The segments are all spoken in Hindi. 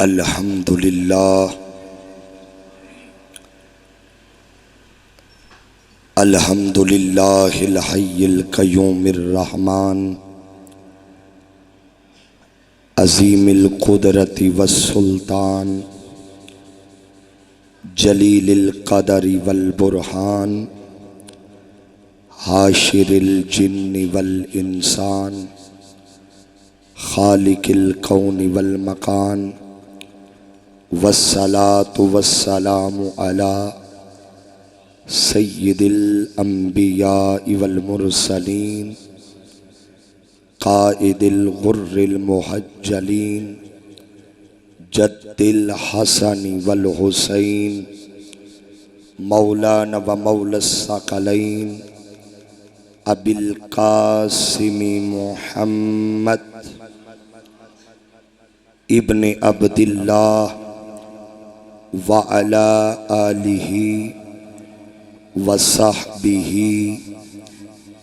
अल्हम्दुलिल्लाह अल्हम्दुलिल्लाहिल हय्यिल क़य्यूमिर रहमान अज़ीमिल क़ुदरति वस्सुल्तान जलीलिल क़दरि वल बुरहान हाशिरिल जिन्नि वल इंसान खालिकिल कौनि वल मकान वस्सलातु वस्सलामु अला सय्यिदिल अंबिया वल मुरसलीन क़ाइदिल गुर्रिल मुहज्जलीन जद्दिल हसन वल हुसैन मौलाना व मौलस सकलैन अबिल कासिमी मुहम्मद इब्ने अब्दिल्लाह व अला आलिही व सहबिही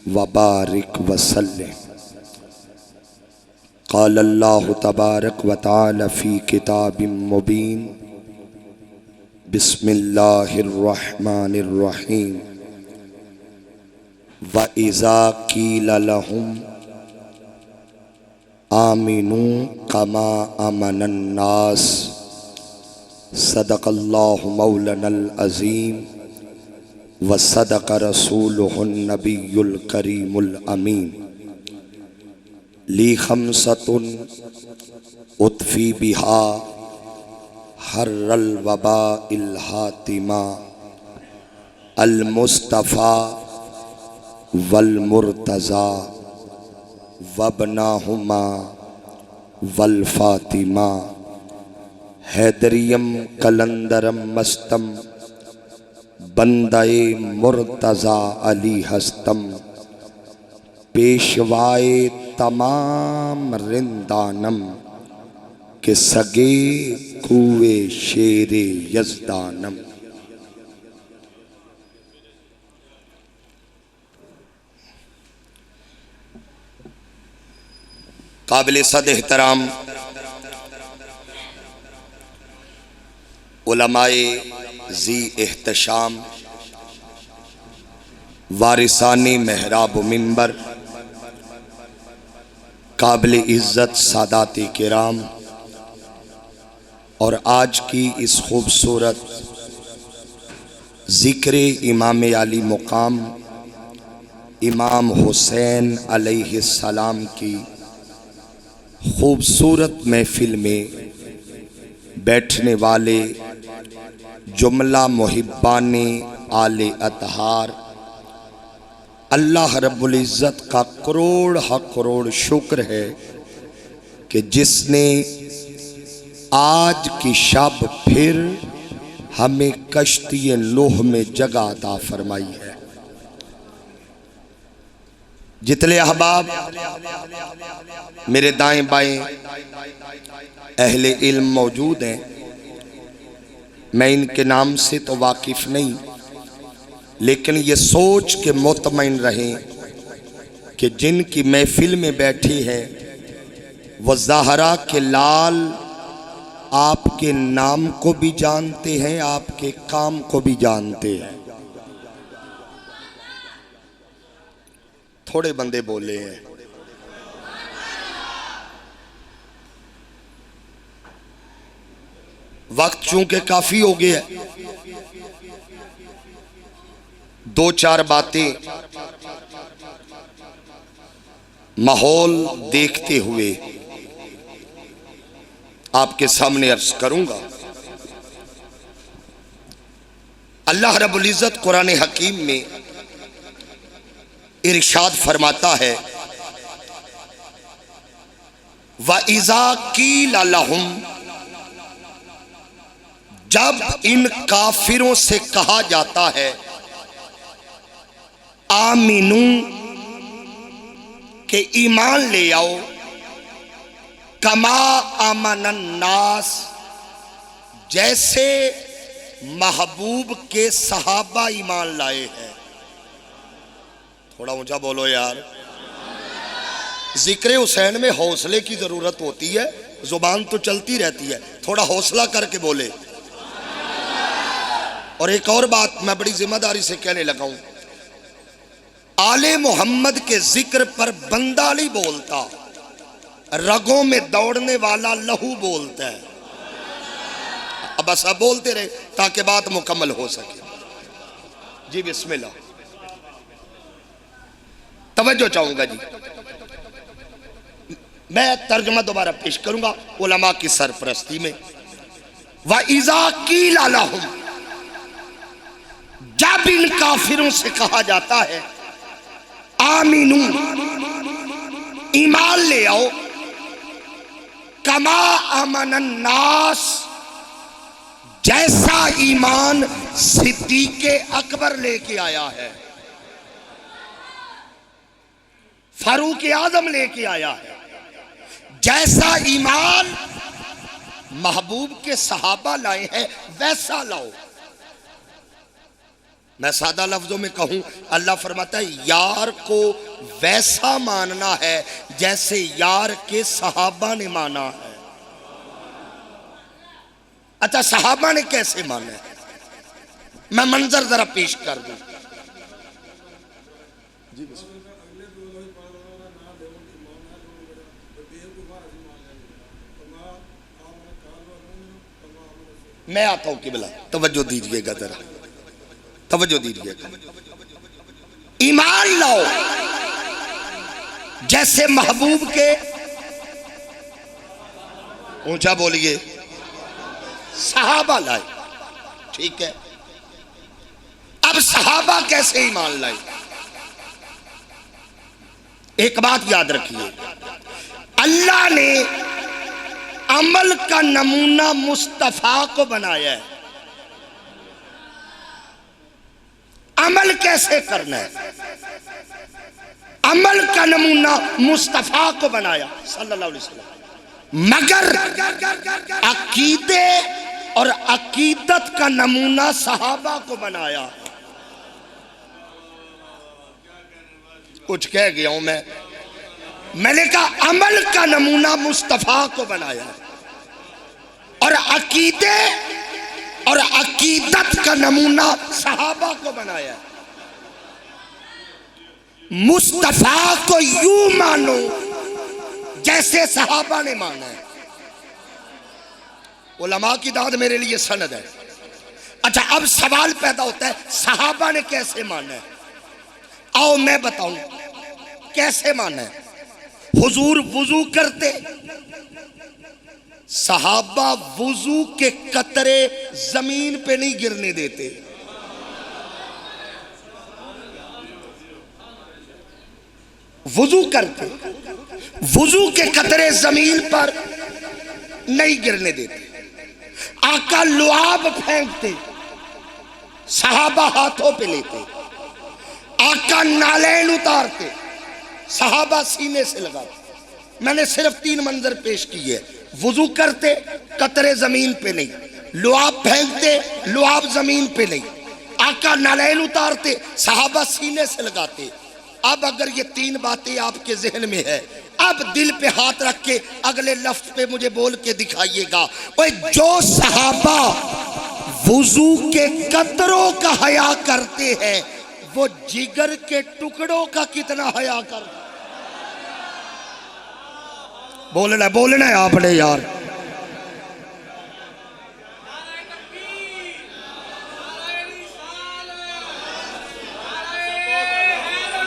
व बारिक वसल्लिम। क़ाल अल्लाहु तबारक व तआला फ़ी किताबिम मुबीन बिस्मिल्लाहिर रहमानिर रहीम व इज़ा क़ील लहुम आमिनू कमा आमनन नास सदक़ल्लाहु मौलानल अज़ीम व सदक़ रसूलुहुन नबियुल करीमुल अमीन। ली खमसतुन उतफ़ी बिहा हर्रल वबा इल हातिमा अल मुस्तफ़ा वल मुर्तज़ा वबनाहुमा वल फातिमा हैदरियम कलंदरम मस्तम बंदाए मुर्तज़ा अली हस्तम पेशवाए तमाम रिंदानम के सगे कुए शेरे यज़दानम। काबिल सद एहतराम उलमाए जी एहतशाम वारिसानी महराब मिंबर काबिल इज़्ज़त सादाती किराम और आज की इस खूबसूरत ज़िक्र इमाम आली मुकाम इमाम हुसैन अलैहिस्सलाम की खूबसूरत महफिल में बैठने वाले जुमला मुहिब्बाने आले अतहार, अल्लाह रब्बुल इज़्ज़त का करोड़ हा करोड़ शुक्र है कि जिसने आज की शब फिर हमें कश्ती नूह में जगह अता फरमाई है। जितने अहबाब मेरे दाएं बाएं अहले इल्म मौजूद हैं, मैं इनके नाम से तो वाकिफ़ नहीं, लेकिन ये सोच के मुतमईन रहें कि जिनकी महफिल में बैठी है वह ज़हरा के लाल आपके नाम को भी जानते हैं, आपके काम को भी जानते हैं। थोड़े बंदे बोले हैं। वक्त चूंकि काफी हो गया है, दो चार बातें माहौल देखते हुए आपके सामने अर्ज करूंगा। अल्लाह रब्बुल इज़्ज़त कुरान हकीम में इरशाद फरमाता है व इज़ा क़ील लहुम, जब इन काफिरों से कहा जाता है आमीनू के ईमान ले आओ, कमा आमनन नास, जैसे महबूब के सहाबा ईमान लाए हैं। थोड़ा ऊंचा बोलो यार। जिक्र हुसैन में हौसले की जरूरत होती है, जुबान तो चलती रहती है, थोड़ा हौसला करके बोले। और एक और बात मैं बड़ी जिम्मेदारी से कहने लगा हूं, आले मोहम्मद के जिक्र पर बंदा नहीं बोलता, रगों में दौड़ने वाला लहू बोलता है। अब बस अब बोलते रहे ताकि बात मुकम्मल हो सके। जी बिस्मिल्लाह, तवज्जो चाहूंगा जी। मैं तर्जुमा दोबारा पेश करूंगा उलमा की सरपरस्ती में। व इज़ा कीला लहुम, जब इन काफिरों से कहा जाता है आमीनू, ईमान ले आओ, कमा अमनन नास, जैसा ईमान सिद्दीक़े अकबर लेके आया है, फारूक आजम लेके आया है, जैसा ईमान महबूब के सहाबा लाए हैं वैसा लाओ। मैं सादा लफ्जों में कहूं, अल्लाह फरमाता है यार को वैसा मानना है जैसे यार के सहाबा ने माना है। अच्छा, सहाबा ने कैसे माना है? मैं मंजर जरा पेश कर दूं। मैं आता हूं किबला, तवज्जो दीजिएगा जरा, तवज्जो दीजिएगा। ईमान लाओ जैसे महबूब के, ऊंचा बोलिए, सहाबा लाए। ठीक है, अब सहाबा कैसे ईमान लाए? एक बात याद रखिए, अल्लाह ने अमल का नमूना मुस्तफा को बनाया है। अमल कैसे करना है? अमल का नमूना मुस्तफा को बनाया सल्लल्लाहु अलैहि वसल्लम, मगर अकीदे और अकीदत का नमूना सहाबा को बनाया। कुछ कह गया हूं मैंने कहा अमल का नमूना मुस्तफा को बनाया और अकीदे और अकीदत का नमूना सहाबा को बनाया। मुस्तफा को यूं मानो जैसे सहाबा ने माना है। उलमा की दाद मेरे लिए सनद है। अच्छा, अब सवाल पैदा होता है सहाबा ने कैसे माना है? आओ मैं बताऊं कैसे माना है। हुजूर वुजू करते, सहाबा वुजू के कतरे जमीन पे नहीं गिरने देते। वुजू करते, वुजू के कतरे जमीन पर नहीं गिरने देते। आका लुआब फेंकते, सहाबा हाथों पे लेते। आका नालैन उतारते, सहाबा सीने से लगाते। मैंने सिर्फ 3 मंजर पेश किए। वुजू करते, कतरे जमीन पे नहीं। लुआब फेंकते, लुआब जमीन पे नहीं। आका नालैन उतारते, सहाबा सीने से लगाते। अब अगर ये 3 बातें आपके जहन में है, अब दिल पे हाथ रख के अगले लफ्ज पे मुझे बोल के दिखाइएगा। ओए, जो सहाबा वुजू के कतरों का हया करते हैं, वो जिगर के टुकड़ों का कितना हया करते। बोलना है आपने यार।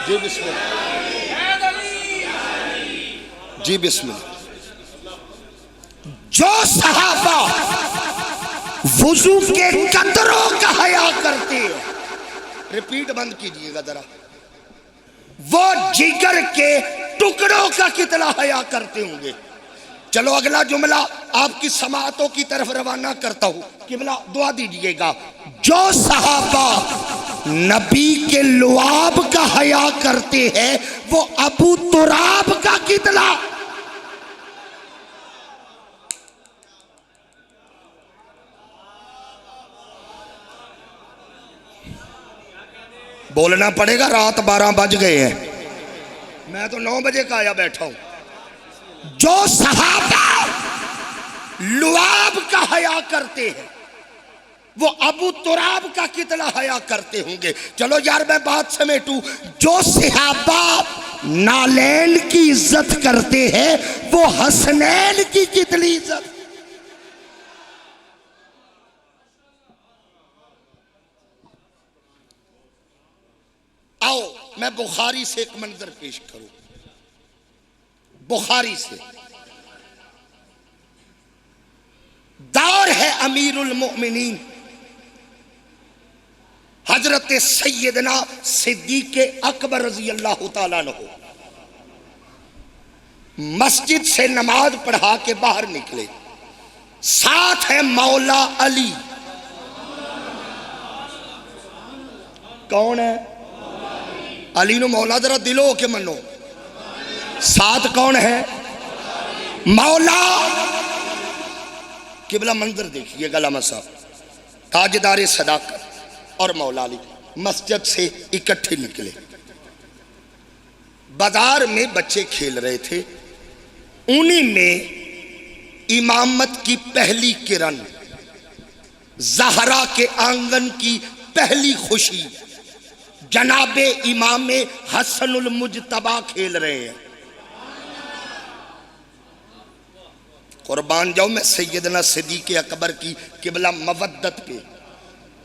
जी बिस्मिल्लाह, जी बिस्मिल्लाह। जो सहाबा वुजू के कतरों का हया करते हैं, रिपीट बंद कीजिएगा जरा, वो जिगर के टुकड़ों का कितना हया करते होंगे। चलो अगला जुमला आपकी समाअतों की तरफ रवाना करता हूं। किबला दुआ दीजिएगा। जो सहाबा नबी के लुआब का हया करते हैं, वो अबू तुराब का कितना। बोलना पड़ेगा, रात 12 बज गए हैं, मैं तो 9 बजे का आया बैठा हूं। जो सहाबा लुआब का हया करते हैं, वो अबू तुराब का कितना हया करते होंगे। चलो यार मैं बात समेटूं, जो सहाबा नालैन की इज्जत करते हैं वो हसनैन की कितनी इज्जत। आओ मैं बुखारी से एक मंजर पेश करूं, बुखारी से। दौर है अमीरुल मोमिनीन हजरत सैयदना सिद्दीक़ अकबर रजी अल्लाह तआला अन्हु मस्जिद से नमाज पढ़ा के बाहर निकले, साथ है मौला अली। कौन है अली? नो मौला जरा दिलो के मनो। साथ कौन है? मौला। किबला मंजर देखिए, गलामा साहब ताजदार सदाकत और मौला अली मस्जिद से इकट्ठे निकले। बाजार में बच्चे खेल रहे थे, उन्हीं में इमामत की पहली किरण, ज़हरा के आंगन की पहली खुशी, जनाबे इमाम हसनुल मुजतबा खेल रहे हैं। कुर्बान जाऊं मैं सैयदना सिद्दीक़ अकबर की किबला मवद्दत पे।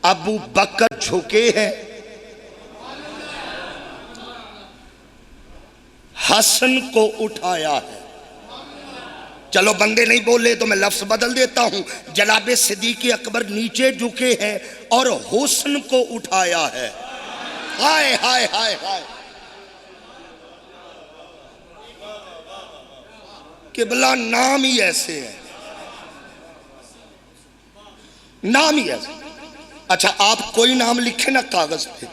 अबू बकर झुके हैं, हसन को उठाया है। चलो बंदे नहीं बोले तो मैं लफ्ज बदल देता हूं, जनाबे सिद्दीक़ अकबर नीचे झुके हैं और हुस्न को उठाया है। हाय हाय हाय हाय। किबला नाम ही ऐसे है, नाम ही ऐसे। अच्छा आप कोई नाम लिखे ना कागज पे,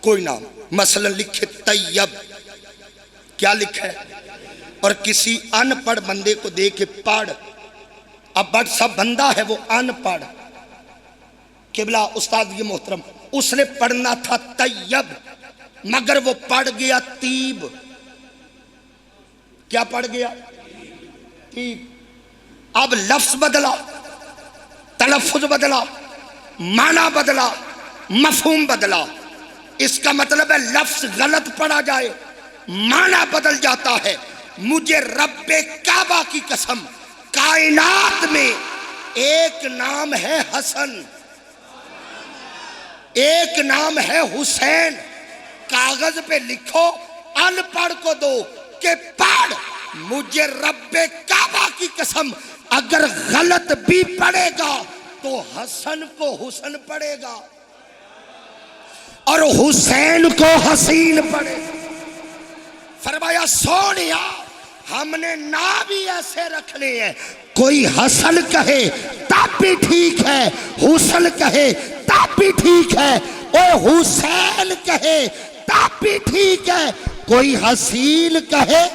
कोई नाम मसलन लिखे तैयब, क्या लिखा है, और किसी अनपढ़ बंदे को दे के पढ़। अब बट सब बंदा है वो अनपढ़, किबला उस्ताद ये मोहतरम, उसने पढ़ना था तैयब मगर वो पढ़ गया तीब। क्या पढ़ गया? तीब। अब लफ्ज बदला, तलफ्फुज बदला, माना बदला, मफहूम बदला। इसका मतलब है लफ्ज गलत पढ़ा जाए, माना बदल जाता है। मुझे रब्बे काबा की कसम, कायनात में एक नाम है हसन, एक नाम है हुसैन। कागज पे लिखो, अनपढ़ को दो के पढ़। मुझे रब्बे काबा की कसम, अगर गलत भी पढ़ेगा तो हसन को हुसन पढ़ेगा और हुसैन को हसीन पढ़ेगा। फरमाया सोनिया हमने नाम ही ऐसे रखने हैं, कोई हसन कहे तब भी ठीक है, हुसन कहे तब भी ठीक है, और हुसैन कहे तब भी ठीक है, कोई हसीन कहे।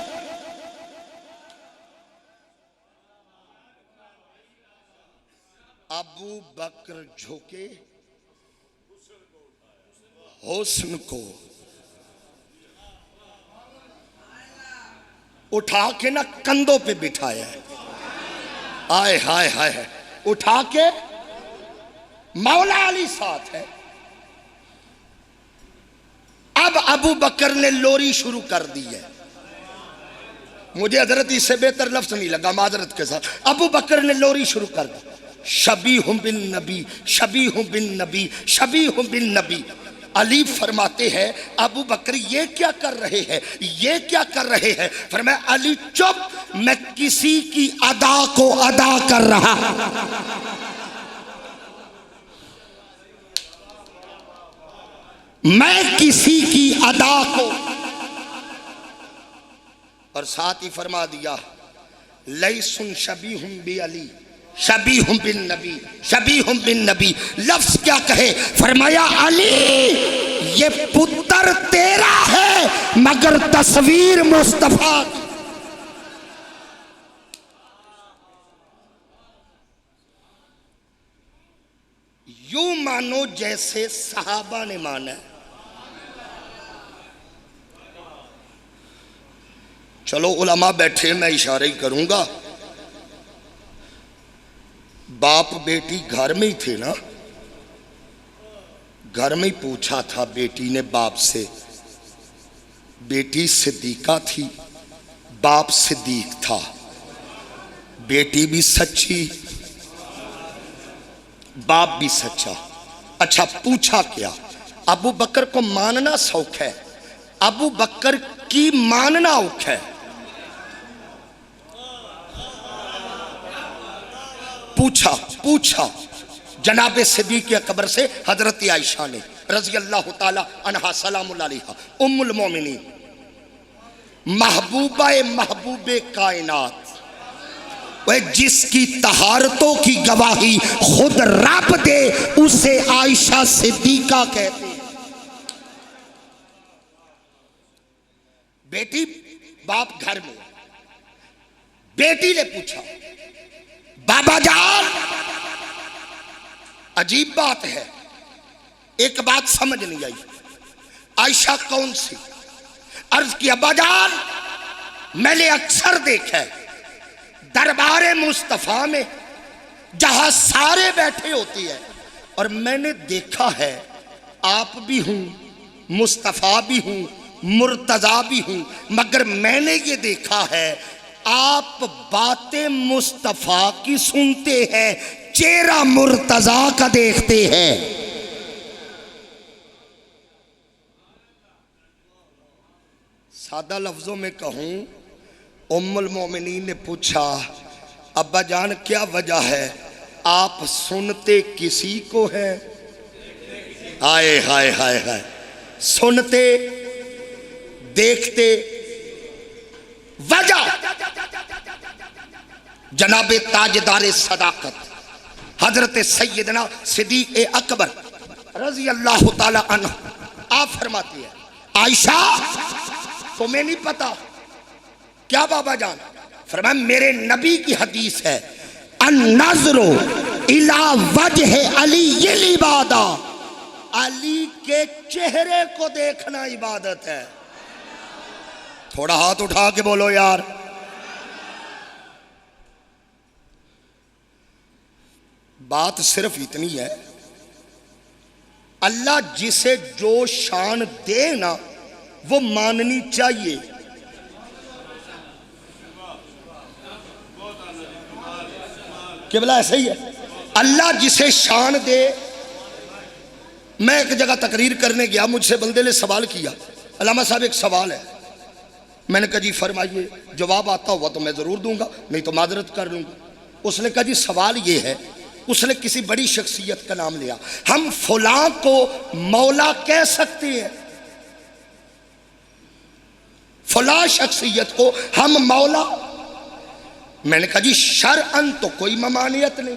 अबू बकर झुके, हुस्न को उठा के ना कंधों पे बिठाया है। आय हाय हाय, उठा के मौला अली साथ है। अब अबू बकर ने लोरी शुरू कर दी है। मुझे हजरत इससे बेहतर लफ्ज नहीं लगा, माजरत के साथ। अबू बकर ने लोरी शुरू कर दी, शबीहुम बिन नबी, शबीहुम बिन नबी, शबीहुम बिन नबी। अली फरमाते हैं अबू बकर ये क्या कर रहे हैं, ये क्या कर रहे हैं? फरमाया अली चुप, मैं किसी की अदा को अदा कर रहा। मैं किसी की अदा को। और साथ ही फरमा दिया लैसुन शबीहुम बि अली, शबीहुम बिन नबी, शबीहुम बिन नबी। लफ्ज क्या कहे? फरमाया अली ये पुत्र तेरा है मगर तस्वीर मुस्तफा। यूं मानो जैसे सहाबा ने माना। चलो उलमा बैठे, मैं इशारे ही करूंगा। बाप बेटी घर में ही थे ना, घर में ही पूछा था बेटी ने बाप से। बेटी सिद्दीका थी, बाप सिद्दीक था। बेटी भी सच्ची, बाप भी सच्चा। अच्छा, पूछा क्या? अबू बकर को मानना शौक है, अबू बकर की मानना औख है। पूछा जनाबे सिद्दीक़ अकबर से हजरत आयशा ने रज़ी अल्लाह ताला अन्हा सलामुल अलैहा उम्मुल मोमिनीन, महबूबे कायनात, वह जिसकी तहारतों की गवाही खुद रब दे उसे आयशा सिद्दीका कहते हैं। बेटी बाप घर में, बेटी ने पूछा बाबा जान, अजीब बात है, एक बात समझ नहीं आई। आयशा कौन सी? अर्ज किया अब्बा जान, मैंने अक्सर देखा है दरबारे मुस्तफा में जहां सारे बैठे होती है, और मैंने देखा है आप भी हूं, मुस्तफा भी हूं, मुर्तजा भी हूं, मगर मैंने ये देखा है आप बातें मुस्तफा की सुनते हैं, चेहरा मुर्तजा का देखते हैं। सादा लफ्जों में कहूं, उम्मुल मोमिनीन ने पूछा अब्बा जान क्या वजह है, आप सुनते किसी को है? हाय हाय हाय हाय, सुनते देखते, वजह जनाबे ताजदारे सदाकत हजरत सैयदना सिद्दीक़ अकबर रज़ी अल्लाह ताला अन्हु आप फरमाती है आयशा तुम्हें नहीं पता क्या बाबा जान? फरमाया मेरे नबी की हदीस है, अन्नज़्रो इला वजह अली इबादा, अली के चेहरे को देखना इबादत है। थोड़ा हाथ उठा के बोलो यार। बात सिर्फ इतनी है, अल्लाह जिसे जो शान दे ना वो माननी चाहिए। केवला ऐसा ही है, अल्लाह जिसे शान दे। मैं एक जगह तकरीर करने गया, मुझसे बंदे ने सवाल किया, अल्लामा साहब एक सवाल है। मैंने कहा जी फरमाइए, जवाब आता हुआ तो मैं जरूर दूंगा, नहीं तो माजरत कर लूंगा। उसने कहा जी सवाल ये है, उसने किसी बड़ी शख्सियत का नाम लिया, हम फलां को मौला कह सकते हैं? फलां शख्सियत को हम मौला? मैंने कहा जी शरअन तो कोई ममानियत नहीं,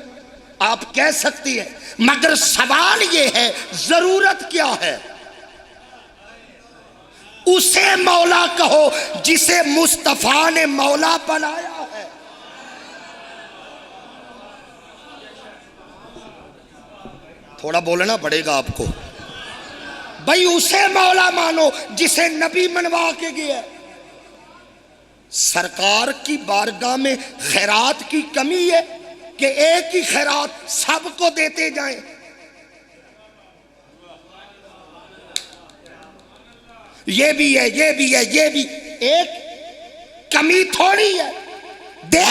आप कह सकती हैं, मगर सवाल ये है जरूरत क्या है? उसे मौला कहो जिसे मुस्तफा ने मौला बनाया है। थोड़ा बोलना पड़ेगा आपको भाई, उसे मौला मानो जिसे नबी मनवा के गया। सरकार की बारगाह में खैरात की कमी है कि एक ही खैरात सबको देते जाएं। ये भी है, ये भी है, ये भी, एक कमी थोड़ी है। दे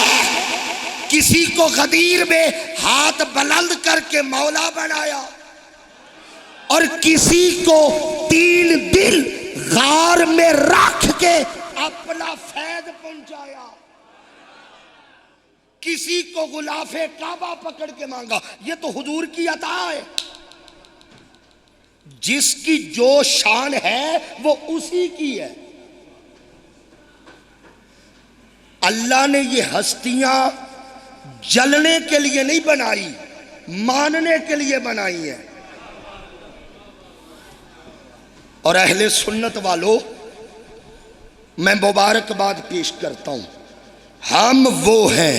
किसी को गदीर में हाथ बुलंद करके मौला बनाया, और किसी को 3 दिन गार में रख के अपना फैज पहुंचाया, किसी को गुलाफे काबा पकड़ के मांगा। ये तो हुजूर की अता है। जिसकी जो शान है वो उसी की है। अल्लाह ने ये हस्तियां जलने के लिए नहीं बनाई, मानने के लिए बनाई है। और अहले सुन्नत वालों, मैं मुबारकबाद पेश करता हूं, हम वो हैं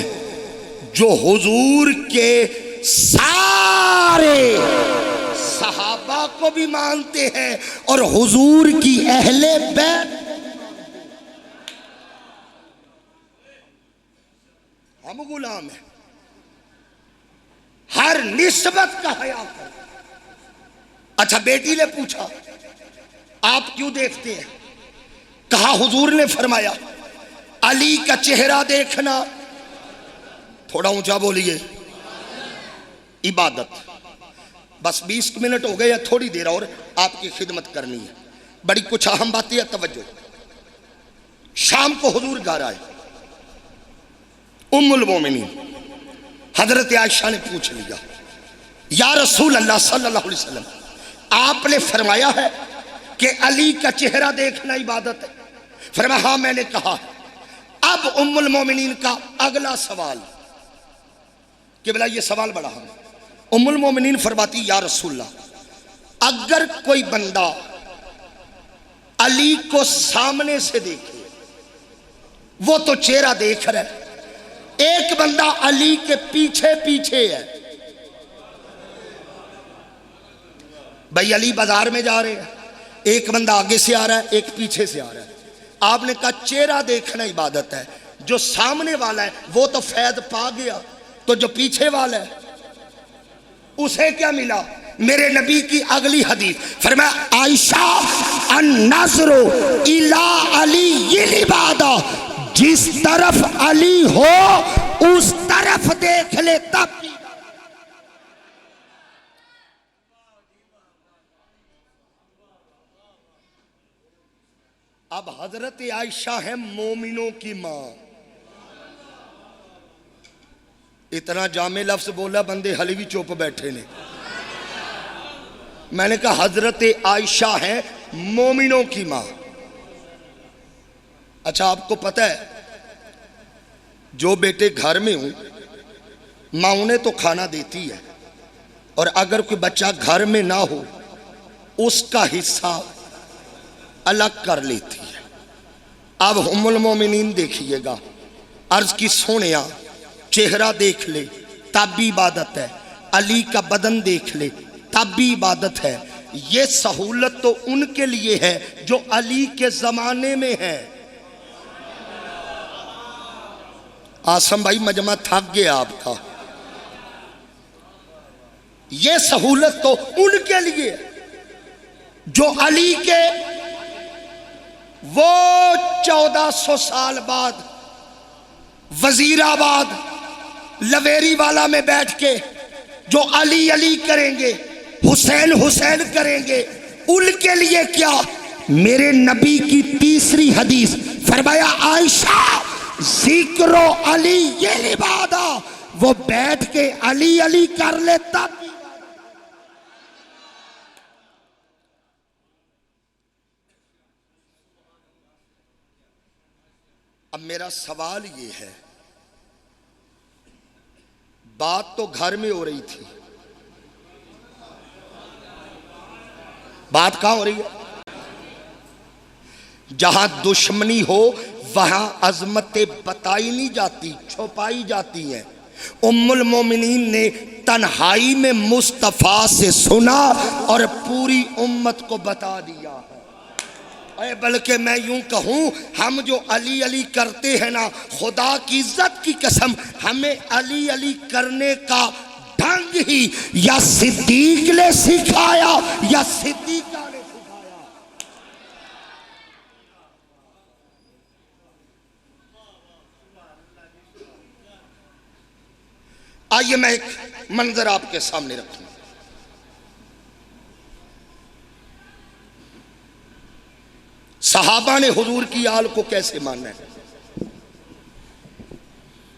जो हुजूर के सारे सहाबा को भी मानते हैं और हुजूर की अहले बैत। हम गुलाम हैं, हर निस्बत का हया कर। अच्छा, बेटी ने पूछा आप क्यों देखते हैं? कहा हुजूर ने फरमाया अली का चेहरा देखना, थोड़ा ऊंचा बोलिए, इबादत। बस 20 मिनट हो गए, या थोड़ी देर और आपकी खिदमत करनी है। बड़ी कुछ अहम बातें है, तवज्जो। शाम को हुजूर घर आए। उम्मुल मोमिनीन हजरत आयशा ने पूछ लिया, या रसूल अल्लाह सल्लल्लाहु अलैहि वसल्लम, आपने फरमाया है कि अली का चेहरा देखना इबादत है? फरमाया हाँ मैंने कहा है। अब उम्मुल मोमिनीन का अगला सवाल कि बोला ये सवाल बड़ा है। उम्मुल मोमिनीन फरमाती या रसूलल्लाह, अगर कोई बंदा अली को सामने से देखे, वो तो चेहरा देख रहा है, एक बंदा अली के पीछे पीछे है। भाई अली बाजार में जा रहे हैं, एक बंदा आगे से आ रहा है, एक पीछे से आ रहा है। आपने कहा चेहरा देखना इबादत है। जो सामने वाला है वो तो फैद पा गया, तो जो पीछे वाला है उसे क्या मिला? मेरे नबी की अगली हदीस फरमाया आयशा अन्नज़्रु इला अली इबादत, जिस तरफ अली हो उस तरफ देख ले तब। अब हजरत आयशा है मोमिनों की मां। इतना जामे लफ्ज बोला, बंदे हली भी चुप बैठे ने। मैंने कहा हजरत आयशा है मोमिनों की मां। अच्छा, आपको पता है जो बेटे घर में हूं, मां उन्हें तो खाना देती है, और अगर कोई बच्चा घर में ना हो उसका हिस्सा अलग कर लेती है। अब उम्मुल मोमिनीन देखिएगा, अर्ज की सोनिया चेहरा देख ले तब भी इबादत है, अली का बदन देख ले तब भी इबादत है। ये सहूलत तो उनके लिए है जो अली के जमाने में है। आसम भाई मजमा थक गया आपका। ये सहूलत तो उनके लिए जो अली के वो 1400 साल बाद वजीराबाद लवेरी वाला में बैठ के जो अली अली करेंगे, हुसैन हुसैन करेंगे, उनके लिए क्या? मेरे नबी की तीसरी हदीस फरमाया आयशा जिक्रो अली ये इबादा, वो बैठ के अली अली कर ले तब। अब मेरा सवाल ये है, बात तो घर में हो रही थी, बात कहां हो रही है? जहां दुश्मनी हो वहां अजमतें बताई नहीं जाती, छुपाई जाती हैं। उम्मुल मोमिनीन ने तन्हाई में मुस्तफा से सुना और पूरी उम्मत को बता दिया है। बल्कि मैं यूं कहूं, हम जो अली अली करते हैं ना, खुदा की इज्जत की कसम, हमें अली अली करने का ढंग ही या सिद्दीक ने सिखाया या सिद्दीका ने सिखाया। आइए मैं एक मंजर आपके सामने रखूं। सहाबा ने हुजूर की आल को कैसे माना है,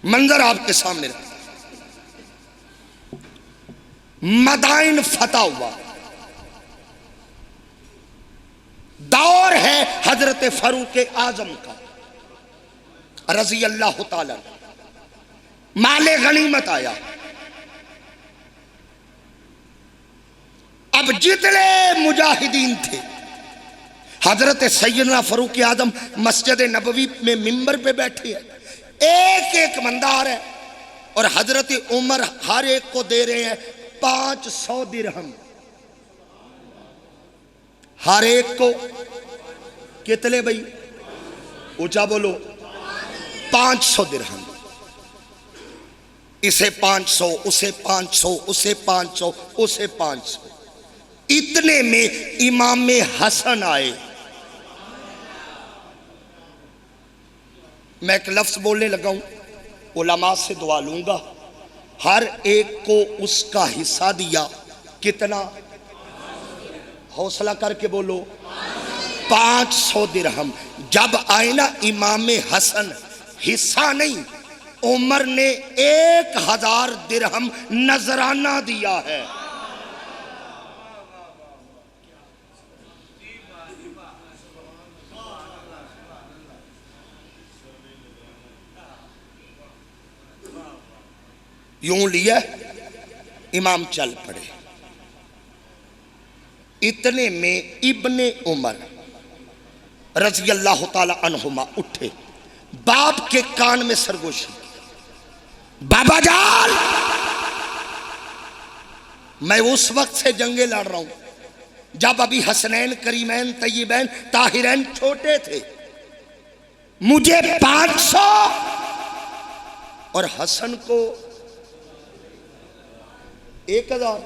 मंजर आपके सामने रखा। मदाइन फतह हुआ, दौर है हजरत फारूक आजम का रजी अल्लाह ताला। माले गनीमत आया। अब जितने मुजाहिदीन थे, हजरत सैयदना फारूक आजम मस्जिद नबवी में मिंबर पे बैठे हैं, एक एक बंदा आ रहा है और हजरत उमर हर एक को दे रहे हैं 500 दिरहम। हर एक को कितने भाई? ऊंचा बोलो। 500 दिरहम। इसे 500, उसे 500, उसे 500, उसे 500। इतने में इमाम हसन आए। मैं एक लफ्ज बोलने लगा हूं, उलमा से दुआ लूंगा, हर एक को उसका हिस्सा दिया। कितना? हौसला करके बोलो, 500 दिरहम। जब आए ना इमाम हसन, हिस्सा नहीं, उमर ने 1000 दिरहम नजराना दिया है। यूं लिया, इमाम चल पड़े। इतने में इब्ने उमर रज़ी अल्लाह ताला अन्हुमा उठे, बाप के कान में सरगोशी, बाबा जान मैं उस वक्त से जंगे लड़ रहा हूं जब अभी हसनैन, करीमैन, तय्यबैन, ताहिरैन छोटे थे। मुझे 500 और हसन को 1000।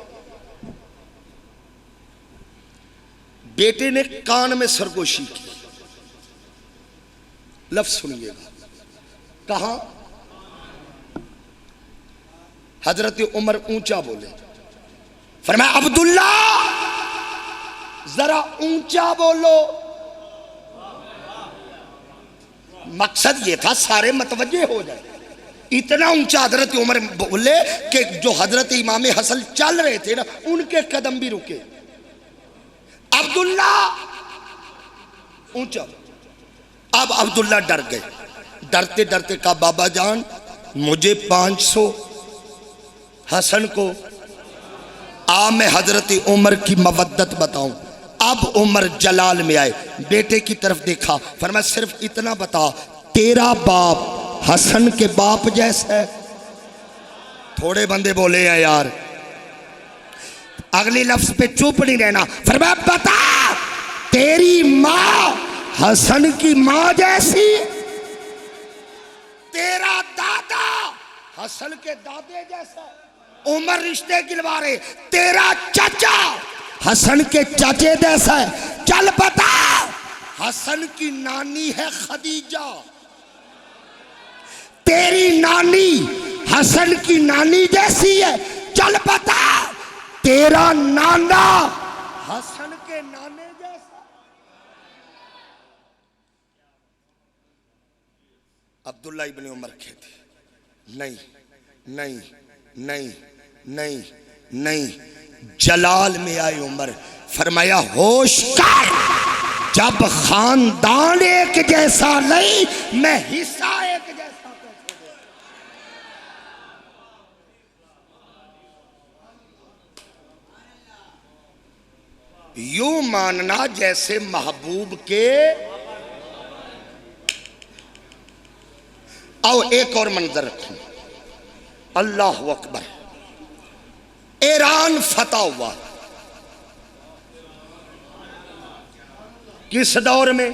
बेटे ने कान में सरगोशी की। लफ्ज सुनिएगा, कहा? हजरत उमर ऊंचा बोले, फरमाया अब्दुल्ला जरा ऊंचा बोलो। मकसद यह था सारे मतवज्जे हो जाए। इतना ऊंचा हजरत उमर बोले कि जो हजरत इमाम हसन चल रहे थे ना, उनके कदम भी रुके। अब्दुल्ला ऊंचा। अब अब्दुल्ला डर गए, डरते डरते कहा बाबा जान मुझे 500, हसन को। मैं हजरत उमर की मवद्दत बताऊं। अब उमर जलाल में आए, बेटे की तरफ देखा, फरमाया सिर्फ इतना बता, तेरा बाप हसन के बाप जैसा है? थोड़े बंदे बोले हैं यार, अगले लफ्ज पे चुप नहीं रहना। फरमाया बता, तेरी मां हसन की मां जैसी? तेरा दादा हसन के दादे जैसा? उमर रिश्ते गिलवा रहे, तेरा चाचा हसन के चाचे जैसा है? चल बता, हसन की नानी है खदीजा, तेरी नानी हसन की नानी जैसी है? चल बता, तेरा नाना हसन के नाने जैसा? अब्दुल्ला इब्ने उमर कहते नहीं नहीं नहीं नहीं नहीं। जलाल में आए उमर, फरमाया होश कर, जब खानदान एक जैसा नहीं, मैं हिस्सा एक जैसा कैसे दे? यूं मानना जैसे महबूब के। आओ एक और मंजर रखूं। अल्लाह अकबर। ईरान फतह हुआ किस दौर में?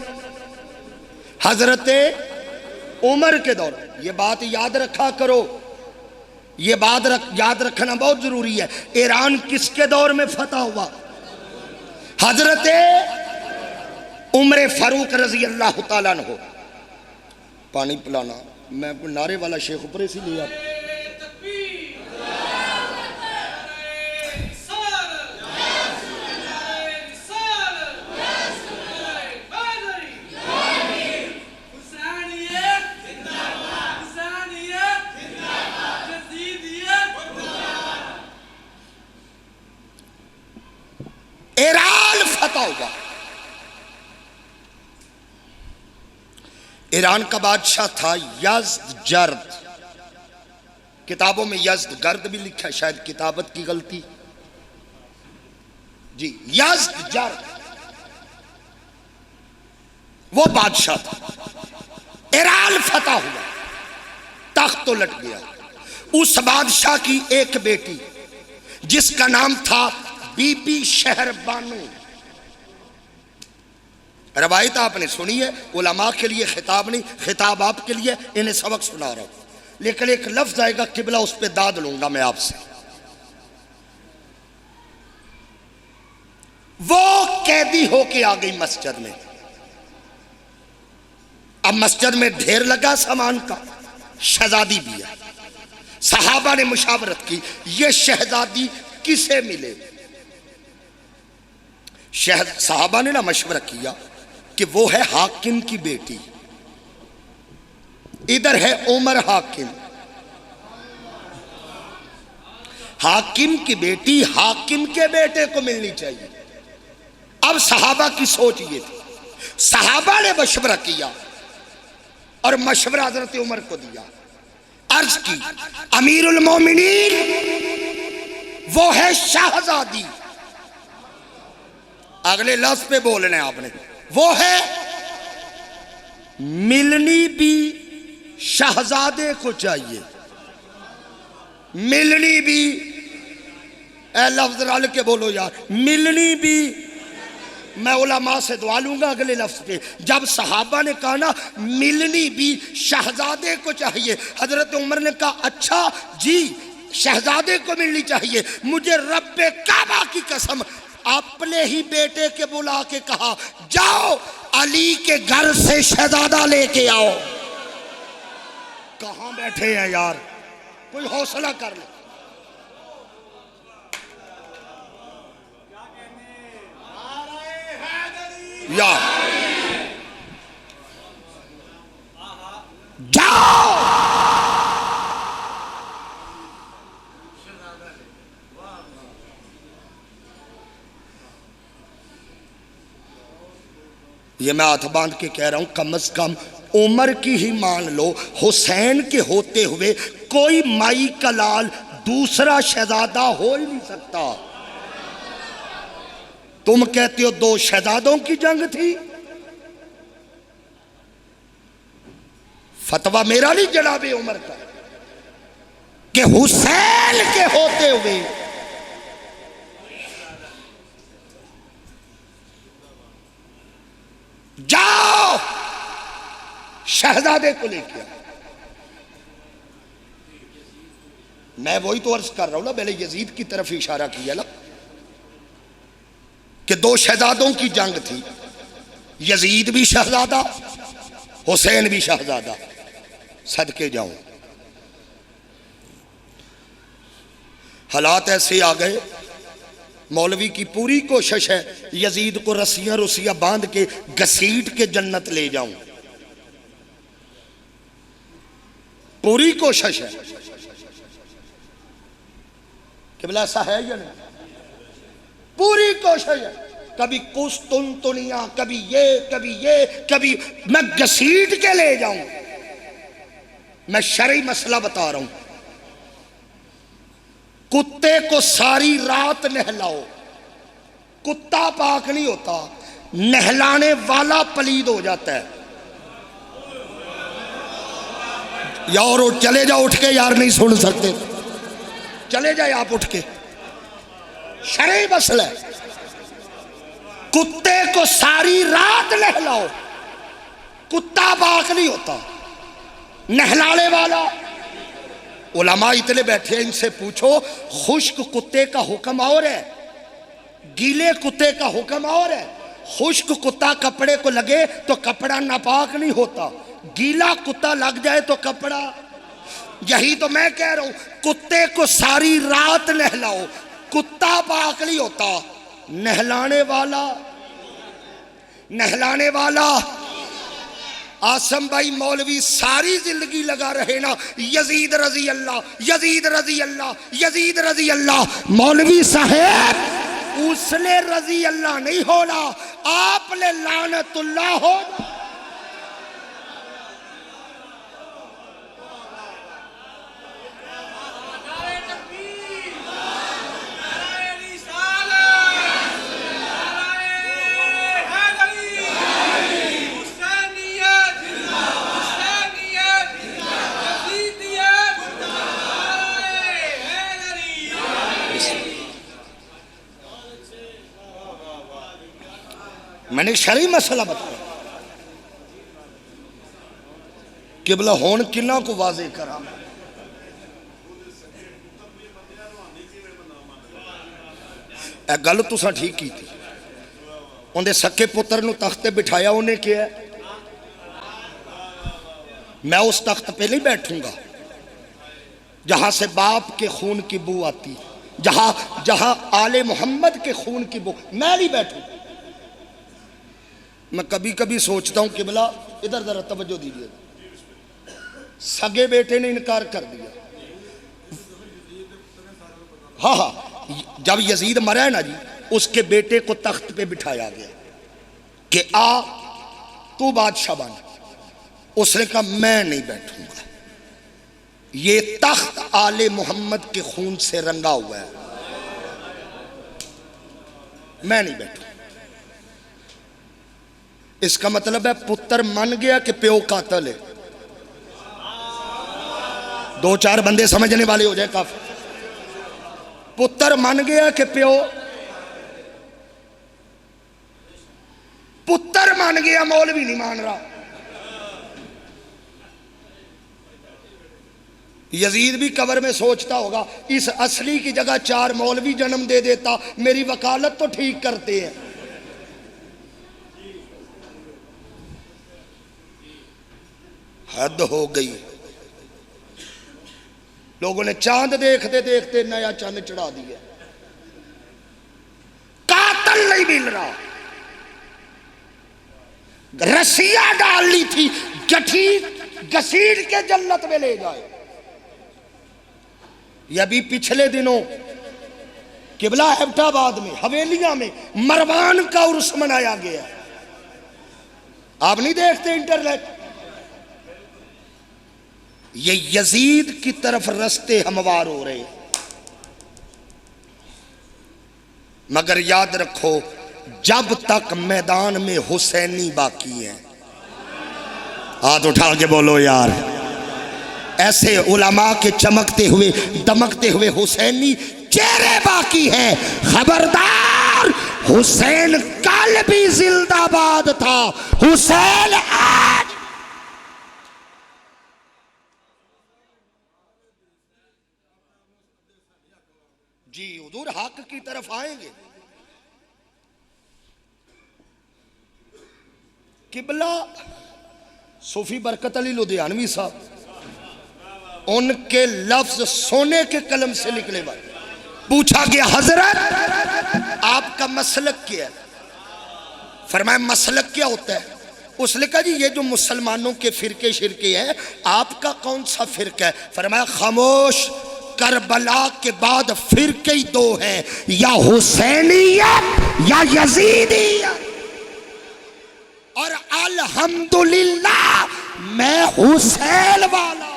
हजरत उमर के दौर। ये बात याद रखा करो, ये बात याद रखना बहुत जरूरी है। ईरान किसके दौर में फतह हुआ? हजरत उमर फारूक रजी अल्लाह ताला अन्हु। पानी पिलाना, मैं नारे वाला शेख ऊपर इसीलिए आप ईरान फतह हुआ। ईरान का बादशाह था यज़दजर्द। किताबों में यज़दगर्द भी लिखा है, शायद किताबत की गलती जी। यज़दजर्द वो बादशाह था। ईरान फतह हुआ, तख्त उलट गया। उस बादशाह की एक बेटी जिसका नाम था बीबी शहरबानू। रवायत आपने सुनी है, उलमा के लिए खिताब नहीं, खिताब आपके लिए, इन्हें सबक सुना रहा हूं। लेकिन एक लफ्ज आएगा किबला, उस पर दाद लूंगा मैं आपसे। वो कैदी होके आ गई मस्जिद में। अब मस्जिद में ढेर लगा सामान का, शहजादी भी है। सहाबा ने मुशावरत की, ये शहजादी किसे मिले। सहाबा ने ना मशवरा किया कि वो है हाकिम की बेटी, इधर है उमर हाकिम। हाकिम की बेटी हाकिम के बेटे को मिलनी चाहिए। अब सहाबा की सोच ये थी, सहाबा ने मशवरा किया और मशवरा हजरत उमर को दिया। अर्ज की, अमीरुल मोमिनीन वो है शहजादी। अगले लफ्ज पे बोलना है आपने, वो है मिलनी भी शहजादे को चाहिए। मिलनी भी, ए लफ्ज रल के बोलो यार, मिलनी भी। मैं उलमा से दुआ लूंगा अगले लफ्ज पे। जब सहाबा ने कहा ना मिलनी भी शहजादे को चाहिए, हजरत उमर ने कहा अच्छा जी शहजादे को मिलनी चाहिए। मुझे रब्बे काबा की कसम, अपने ही बेटे के बुला के कहा जाओ अली के घर से शहजादा लेके आओ। कहां बैठे हैं यार, कोई हौसला कर ले। या जाओ। ये मैं हाथ बांध के कह रहा हूं, कम से कम उमर की ही मान लो, हुसैन के होते हुए कोई माई का लाल दूसरा शहजादा हो ही नहीं सकता। तुम कहते हो दो शहजादों की जंग थी। फतवा मेरा नहीं जनाबे उमर का कि हुसैन के होते हुए जाओ शहजादे को लेके। मैं वही तो अर्ज कर रहा हूं ना, मैंने यजीद की तरफ इशारा किया ना कि दो शहजादों की जंग थी, यजीद भी शहजादा हुसैन भी शहजादा। सदके जाऊं, हालात ऐसे आ गए, मौलवी की पूरी कोशिश है यजीद को रस्सियां रुस्सियां बांध के घसीट के जन्नत ले जाऊं, पूरी कोशिश है। किबला ऐसा है या नहीं? पूरी कोशिश है। कभी कुस्तुनतुनिया, कभी ये, कभी मैं घसीट के ले जाऊं। मैं शरई मसला बता रहा हूं। कुत्ते को सारी रात नहलाओ, कुत्ता पाक नहीं होता, नहलाने वाला पलीद हो जाता है। यार चले जाओ उठ के, यार नहीं सुन सकते, चले जाए आप उठ के। शरई मसला है। कुत्ते को सारी रात नहलाओ, कुत्ता पाक नहीं होता, नहलाने वाला। उलमा इतने बैठे हैं, इनसे पूछो खुश्क कुत्ते का हुक्म और है, गीले कुत्ते का हुक्म और है। खुश्क कुत्ता कपड़े को लगे तो कपड़ा नापाक नहीं होता, गीला कुत्ता लग जाए तो कपड़ा। यही तो मैं कह रहा हूं, कुत्ते को सारी रात नहलाओ, कुत्ता पाक नहीं होता, नहलाने वाला। आसम भाई मौलवी सारी जिंदगी लगा रहे ना यजीद रजी अल्लाह, यजीद रजी अल्लाह, यजीद रजी अल्लाह। मौलवी साहेब उसने रजी अल्लाह नहीं होना, आपने लानतुल्लाह होना। मैंने शरई मसला बताया, किबला होन किन्ना को वाजे करा। मैं ए गल तुसां ठीक की थी। उनके सके पुत्र नूं तख्त ते बिठाया, उन्हें क्या मैं उस तख्त पे नहीं बैठूंगा जहां से बाप के खून की बू आती, जहां जहां आले मोहम्मद के खून की बू, मैं नहीं बैठूं। मैं कभी कभी सोचता हूं कि भला इधर जरा तवज्जो दीजिए, सगे बेटे ने इनकार कर दिया। हाँ हाँ, जब यजीद मरा है ना जी, उसके बेटे को तख्त पे बिठाया गया कि आ तू बादशाह बन। उसने कहा मैं नहीं बैठूंगा, ये तख्त आले मोहम्मद के खून से रंगा हुआ है, मैं नहीं बैठूंगा। इसका मतलब है पुत्र मान गया कि प्यो कातिल है। दो चार बंदे समझने वाले हो जाए काफी। पुत्र मान गया कि प्यो, पुत्र मान गया, मौलवी नहीं मान रहा। यजीद भी कब्र में सोचता होगा इस असली की जगह चार मौलवी जन्म दे देता, मेरी वकालत तो ठीक करते हैं। हद हो गई। लोगों ने चांद देखते देखते नया चांद चढ़ा दिया। कातिल नहीं मिल रहा, रसिया डाल ली थी, गठी घसीट के जन्नत में ले जाए। ये अभी पिछले दिनों किबला एबटाबाद में हवेलियां में मरवान का उर्स मनाया गया। आप नहीं देखते इंटरनेट? ये यजीद की तरफ रास्ते हमवार हो रहे। मगर याद रखो, जब तक मैदान में हुसैनी बाकी है, हाथ उठा के बोलो यार, ऐसे उलमा के चमकते हुए दमकते हुए हुसैनी चेहरे बाकी हैं। खबरदार, हुसैन कल भी जिंदाबाद था, हुसैन आज जी हुजूर हक की तरफ आएंगे। किबला सूफी बरकत अली लुधियानवी साहब, उनके लफ्ज सोने के कलम से निकले हुए। पूछा गया हजरत आपका मसलक क्या है? फरमाया मसलक क्या होता है? उसने कहा जी ये जो मुसलमानों के फिरके शिरके हैं, आपका कौन सा फिरका है? फरमाया खामोश, करबला के बाद फिरके ही दो हैं, या हुसैनियत या यजीदियत। और अल्हम्दुलिल्लाह मैं हुसैन वाला।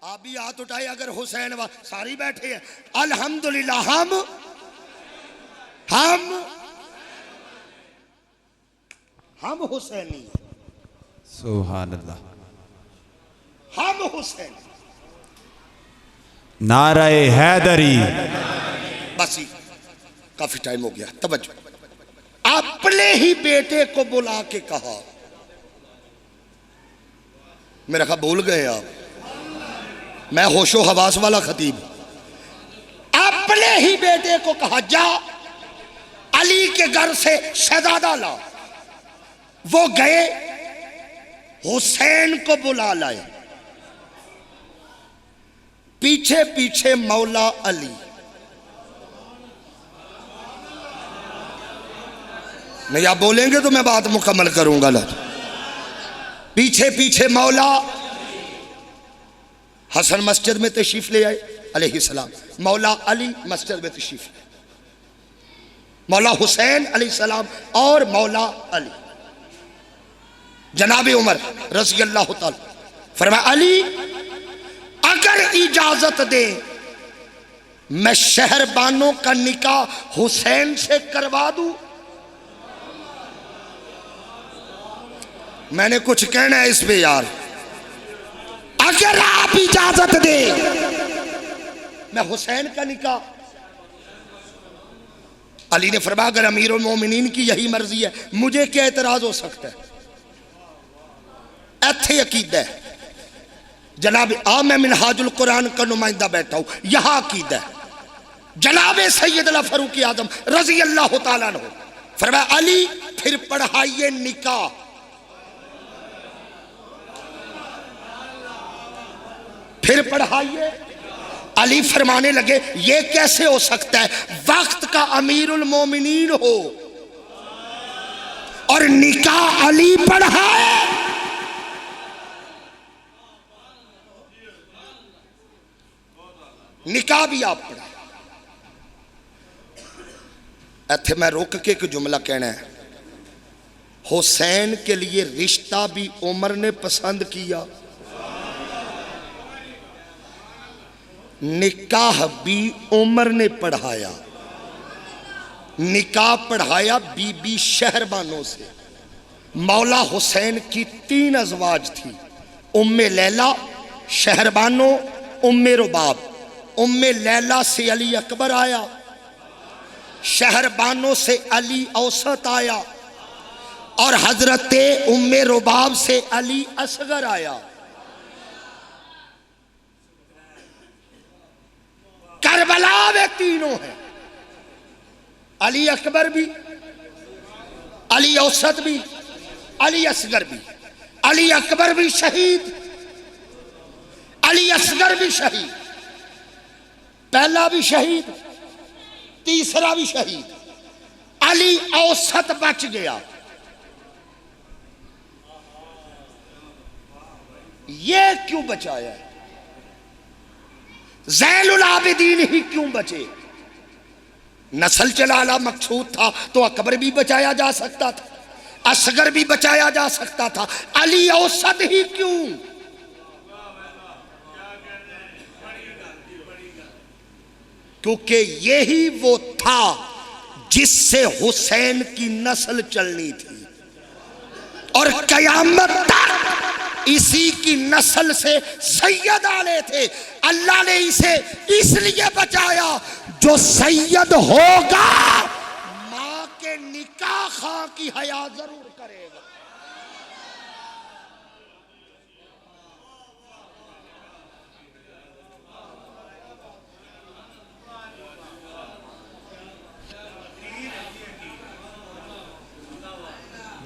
आप भी हाथ उठाए अगर हुसैन वाला। सारी बैठे हैं अल्हम्दुलिल्लाह, हम हुसैनी, सुभान अल्लाह, हम हुसैन। नाराए हैदरी। बस ही काफी टाइम हो गया, तवज्जो। अपने ही बेटे को बुला के कहा, मेरा ख्याल भूल गए आप, मैं होशो हवास वाला खतीब। अपने ही बेटे को कहा जा अली के घर से शहजादा ला। वो गए, हुसैन को बुला लाए, पीछे पीछे मौला अली। नहीं आप बोलेंगे तो मैं बात मुकम्मल करूंगा ना। पीछे पीछे मौला हसन मस्जिद में तशरीफ ले आए अलैहिस्सलाम, मौला अली मस्जिद में तशरीफ ले, मौला हुसैन अलैहिस्सलाम और मौला अली। जनाबे उमर रज़ी अल्लाह ताला फरमाया अली अगर इजाजत दे मैं शहरबानों का निकाह हुसैन से करवा दूं। मैंने कुछ कहना है इस पे यार, अगर आप इजाजत दे मैं हुसैन का निकाह। अली ने फरमाया अगर अमीरुल मोमिनीन की यही मर्जी है मुझे क्या एतराज हो सकता है? ऐथे अकीदा है जनाब। मैं मिनहाजुल कुरान का नुमाइंदा बैठा हूं, यहां अकीदा है जनाबे सैयदना फारूक आजम रजी अल्लाह तआला अन्हु फरमाया अली फिर पढ़ाइए निकाह। फिर पढ़ाइए। अली फरमाने लगे ये कैसे हो सकता है, वक्त का अमीरुल मोमिनीन हो और निकाह अली पढ़ाए। निकाह भी आप पढ़ाए। इत्थे मैं रुक के एक जुमला कहना है, हुसैन के लिए रिश्ता भी उमर ने पसंद किया, निकाह भी उमर ने पढ़ाया। निकाह पढ़ाया बीबी शहरबानों से। मौला हुसैन की 3 अज़वाज थी, उम्मे लैला, शहरबानो, उम्मे रुबाब। उम्मे लैला से अली अकबर आया, शहरबानों से अली औसत आया और हजरते उम्मे रुबाब से अली असगर आया। करबला में तीनों हैं, अली अकबर भी, अली औसत भी, अली असगर भी। अली अकबर भी शहीद, अली असगर भी शहीद, पहला भी शहीद, तीसरा भी शहीद। अली औसत बच गया। ये क्यों बचाया है? ज़ैनुल आबिदीन ही क्यों बचे? नस्ल चलाना मकसूद था तो अकबर भी बचाया जा सकता था, असगर भी बचाया जा सकता था, अली औसत ही क्यों? क्योंकि यही वो था जिससे हुसैन की नस्ल चलनी थी और कयामत तक इसी की नस्ल से सैयद आने थे। अल्लाह ने इसे इसलिए बचाया, जो सैयद होगा मां के निकाह खां की हया जरूर करेगा।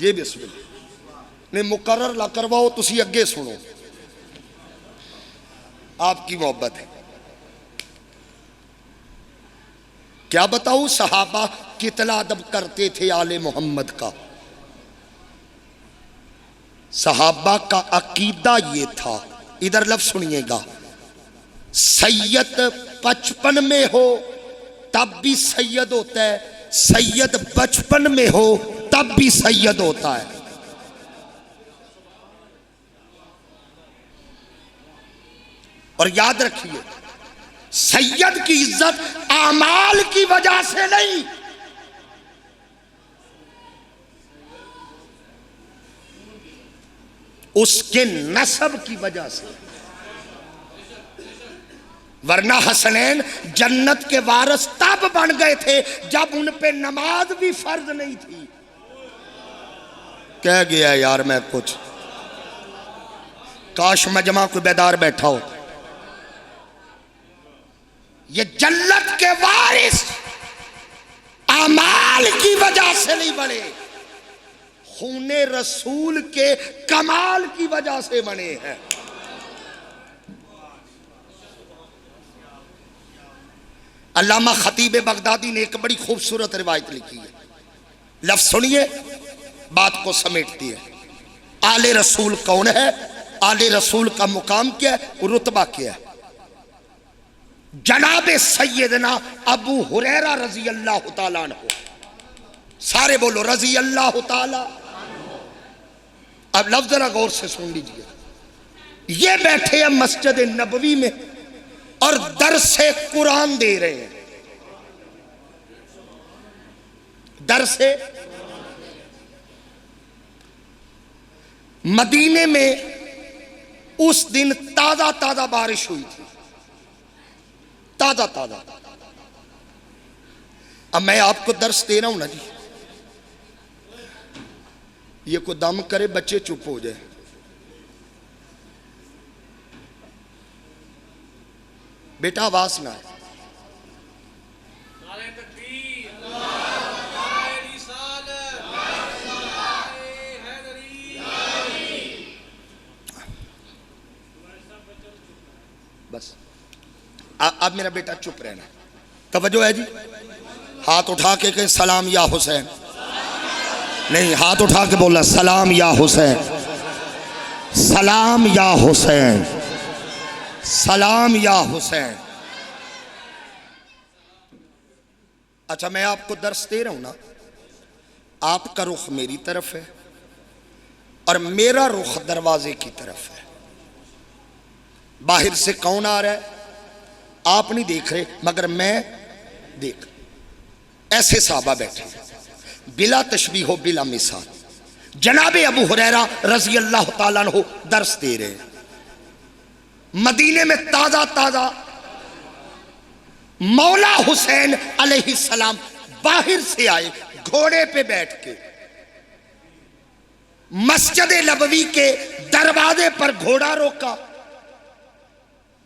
ये बिस्मिल्लाह ने मुकर्रर ला करवाओ, तुसी अगे सुनो, आपकी मोहब्बत है। क्या बताऊं सहाबा कितना अदब करते थे आले मोहम्मद का। सहाबा का अकीदा ये था, इधर लफ्ज सुनिएगा, सैयद 55 में हो तब भी सैयद होता है, सैयद 55 में हो तब भी सैयद होता है। और याद रखिए, सैयद की इज्जत आमाल की वजह से नहीं, उसके नसब की वजह से। वरना हसनैन जन्नत के वारिस तब बन गए थे जब उन पे नमाज भी फर्ज नहीं थी। कह गया यार मैं कुछ, काश मजमा कोई बेदार बैठा हो। ये जन्नत के वारिस अमाल की वजह से नहीं बने, खूने रसूल के कमाल की वजह से बने हैं। अल्लामा खतीब बगदादी ने एक बड़ी खूबसूरत रिवायत लिखी है, लफ्ज सुनिए, बात को समेटती है। आले रसूल कौन है, आले रसूल का मुकाम क्या है, रुतबा क्या है। जनाबे सैयदना अबू हुरैरा रजी अल्लाह तआला अन्हु, सारे बोलो रजी अल्लाह तआला। अब लफ्ज जरा गौर से सुन लीजिए, ये बैठे हैं मस्जिद नबवी में और दरसे कुरान दे रहे हैं। दरसे मदीने में उस दिन ताजा ताजा बारिश हुई थी, ताजा ताजा। अब मैं आपको दर्श दे रहा हूं ना जी, ये को दम करे बच्चे चुप हो जाए। बेटा आवाज ना है, बस अब मेरा बेटा चुप रहना, तवज्जो है जी। हाथ उठा के कहें सलाम या हुसैन, नहीं हाथ उठा के बोलना सलाम या हुसैन, सलाम या हुसैन, सलाम या हुसैन। अच्छा मैं आपको दर्श दे रहा हूं ना, आपका रुख मेरी तरफ है और मेरा रुख दरवाजे की तरफ है। बाहर से कौन आ रहा है आप नहीं देख रहे, मगर मैं देख। ऐसे साहबा बैठे बिला तशबीह हो बिला मिसाल, जनाबे अबू हुरैरा रजी अल्लाह ताला अन्हु दर्श दे रहे हैं। मदीने में ताजा ताजा मौला हुसैन अलैहिस्सलाम बाहर से आए घोड़े पे बैठ के, मस्जिद नबवी के दरवाजे पर घोड़ा रोका।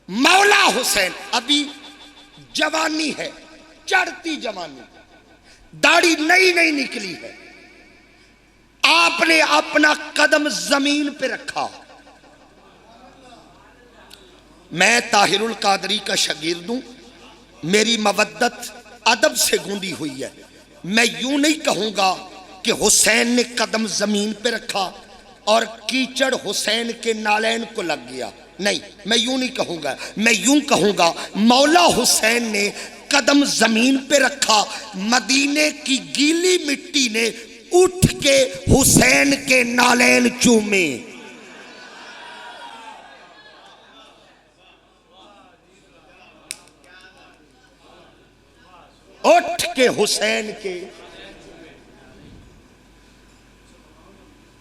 मौला हुसैन अभी जवानी है, चढ़ती जवानी, दाढ़ी नई नई निकली है, आपने अपना कदम जमीन पे रखा। मैं ताहिरुल कादरी का शागिर्द हूं, मेरी मवद्दत अदब से गूंदी हुई है। मैं यूं नहीं कहूंगा कि हुसैन ने कदम जमीन पे रखा और कीचड़ हुसैन के नालैन को लग गया, नहीं मैं यूं नहीं कहूंगा। मैं यूं कहूंगा मौला हुसैन ने कदम जमीन पे रखा, मदीने की गीली मिट्टी ने उठ के हुसैन के नालैन चूमे। उठ के हुसैन के,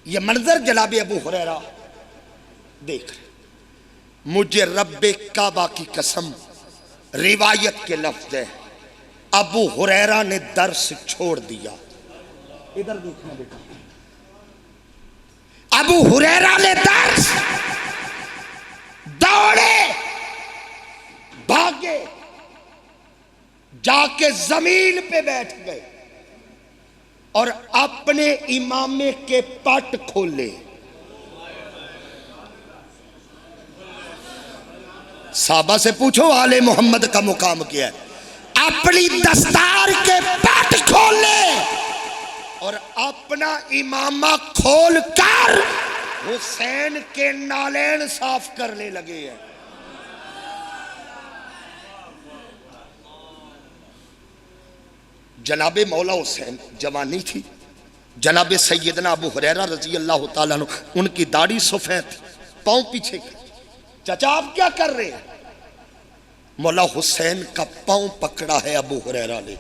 ये मंजर जनाबे अबू हुरैरा देख रहे। मुझे रब्बे काबा की कसम, रिवायत के लफ्ज है अबू हुरैरा ने दर्स छोड़ दिया। इधर देखना बेटा, अबू हुरैरा ने दर्स, दौड़े भागे, जाके जमीन पे बैठ गए और अपने इमामे के पट खोले। साहबा से पूछो आले मोहम्मद का मुकाम क्या है। अपनी दस्तार के पट खोले और अपना इमामा खोल कर हुसैन के नालैन साफ करने लगे हैं। जनाबे मौला हुसैन जवानी थी, जनाबे सैयदना अबू हुरैरा रजी अल्लाह ताला अन्हु उनकी दाढ़ी सफेद थी, पांव पीछे। चाचा आप क्या कर रहे हैं? मौला हुसैन का पांव पकड़ा है अबू हुरैरा ने।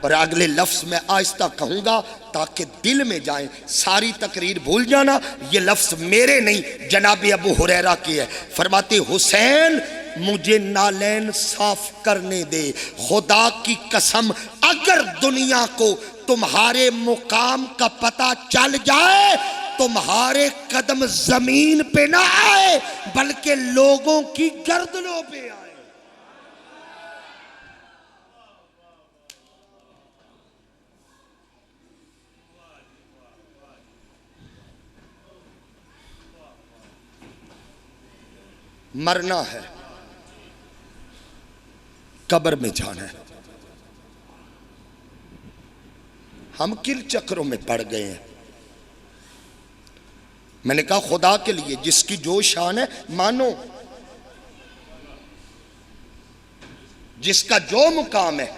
और अगले लफ्ज में आहिस्ता कहूंगा ताकि दिल में जाए, सारी तकरीर भूल जाना। ये लफ्ज मेरे नहीं, जनाबे अबू हुरैरा की है। फरमाते हुसैन मुझे नालैन साफ करने दे, खुदा की कसम अगर दुनिया को तुम्हारे मुकाम का पता चल जाए, तुम्हारे कदम जमीन पे ना आए बल्कि लोगों की गर्दनों पे आए। मरना है, कब्र में जाना है। हम किन चक्रों में पड़ गए हैं। मैंने कहा खुदा के लिए जिसकी जो शान है मानो, जिसका जो मुकाम है,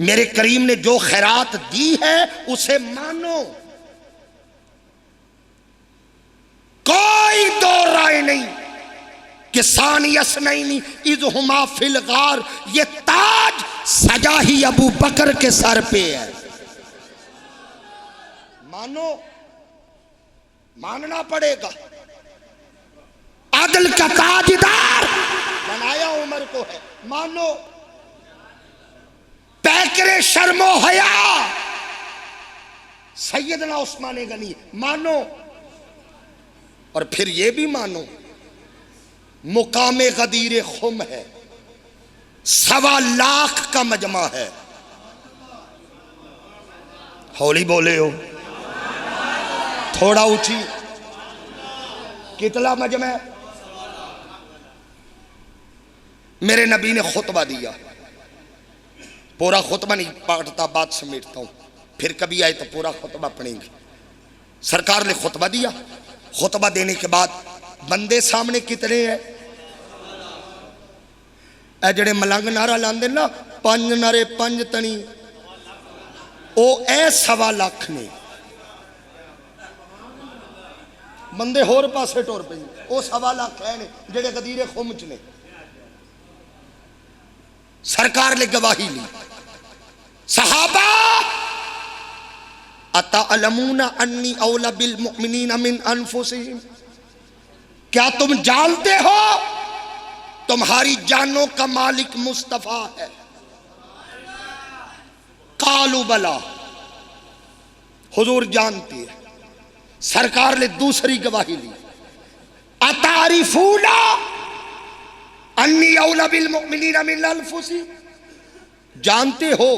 मेरे करीम ने जो खैरात दी है उसे मानो। कोई दो राय नहीं कि सानियस नहीं इज़हुमा फिल गार, ये ताज सजा ही अबू बकर के सर पे है। मानो, मानना पड़ेगा। अदल का ताजदार बनाया उमर को है, मानो। पैकरे शर्मो हया सैयदना उस्मान गनी, मानो। और फिर ये भी मानो मुकामे गदीर खुम है, 1.25 लाख का मजमा है। हौली बोले हो, थोड़ा ऊंची। कितना मजमा है? मेरे नबी ने खुतबा दिया, पूरा खुतबा नहीं पढ़ता, बात समेटता हूं, फिर कभी आए तो पूरा खुतबा पढ़ेंगे। सरकार ने खुतबा दिया, खुतबा देने के बाद बंदे सामने कितने हैं? ए जड़े मलंग नारा लांदे ना, 5 नारे 5 तनी, ओ ए 1.25 लाख ने। बंदे होर पासे टुर पे, ओ 1.25 लाख है ने जेड़े गदीरे खुम च ने। सरकार ने गवाही ली, सहाबा अतअलमूना अन्नी औला बिल मुमिनीना मिन अनफुसिहिम, क्या तुम जानते हो तुम्हारी जानों का मालिक मुस्तफा है? कालू बला, हुजूर जानती है। सरकार ने दूसरी गवाही ली, अतारिफूना अन्नी औला बिल मुमिनीना मिन अनफुसिहिम, जानते हो,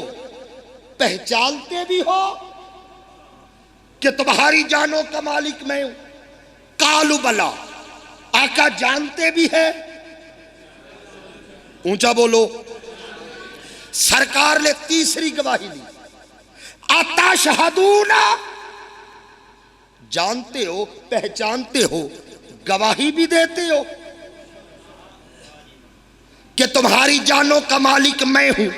पहचानते भी हो कि तुम्हारी जानों का मालिक मैं हूं? कालू बला, आका जानते भी है। ऊंचा बोलो। सरकार ने तीसरी गवाही ली, अतशहदूना, जानते हो, पहचानते हो, गवाही भी देते हो कि तुम्हारी जानों का मालिक मैं हूं।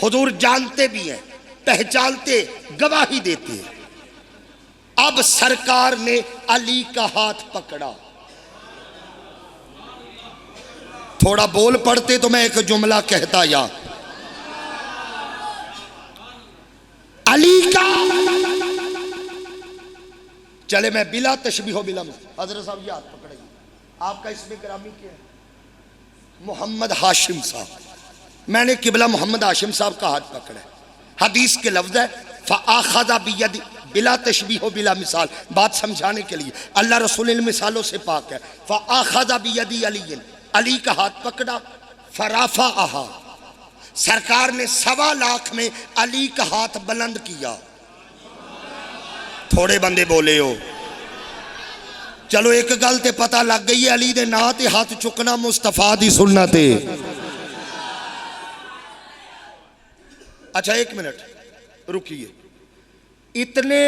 हुजूर जानते भी हैं, पहचानते, गवाही देते हैं। अब सरकार ने अली का हाथ पकड़ा। थोड़ा बोल पड़ते तो मैं एक जुमला कहता। या अली का, चले मैं बिला तशबीह बिला, हजरत साहब ये हाथ पकड़ेंगे। आपका इसमें ग्रामी क्या है? मोहम्मद हाशिम साहब। मैंने किबला मोहम्मद हाशिम साहब का हाथ पकड़ा है। हदीस के लफ्ज है फ़आख़ज़ बियदी, बिला तशबीह बिला मिसाल, बात समझाने के लिए। अल्लाह रसूल इन मिसालों से पाक है। फ़आख़ज़ बियदी अली, अली का हाथ पकड़ा। फराफा आहा, सरकार ने 1.25 लाख में अली का हाथ बुलंद किया। थोड़े बंदे बोले हो। चलो एक गल ते पता लग गई है, अली दे नां ते हाथ चुकना मुस्तफा दी सुन्नत है। अच्छा एक मिनट रुकिए। इतने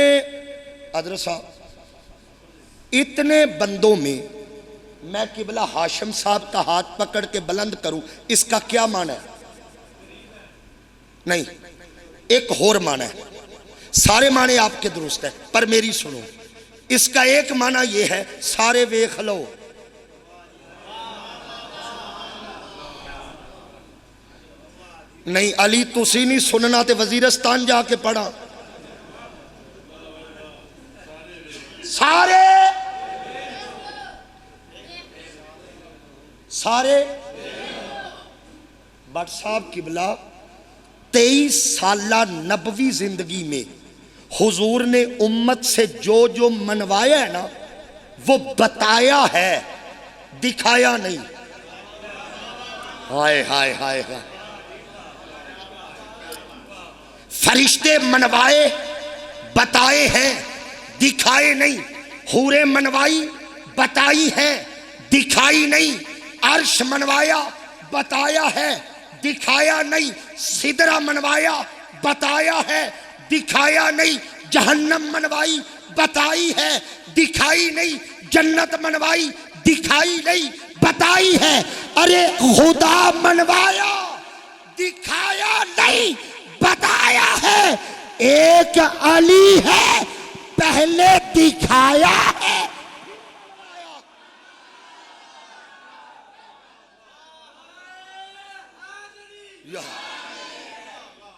हज़रत साहब, इतने बंदों में मैं किबला हाशिम साहब का हाथ पकड़ के बुलंद करूं, इसका क्या माना है? नहीं, एक और माना है। सारे माने आपके दुरुस्त है, पर मेरी सुनो। इसका एक माना यह है, सारे वेख लो। नहीं अली तुसी नहीं सुनना ते वजीरस्तान जाके पढ़ा। सारे सारे बट साहब किबला 23 साला नबवी जिंदगी में हुजूर ने उम्मत से जो जो मनवाया है ना, वो बताया है, दिखाया नहीं। हाय हाय हाय हाय। फरिश्ते मनवाए, बताए हैं, दिखाए नहीं। हूरे मनवाई, बताई है, दिखाई नहीं। अर्श मनवाया, बताया है, दिखाया नहीं। सिदरा मनवाया, बताया है, दिखाया नहीं। जहन्नम मनवाई, बताई है, दिखाई नहीं। जन्नत मनवाई, दिखाई नहीं, बताई है। अरे खुदा मनवाया, दिखाया नहीं, बताया है। एक अली है, पहले दिखाया है।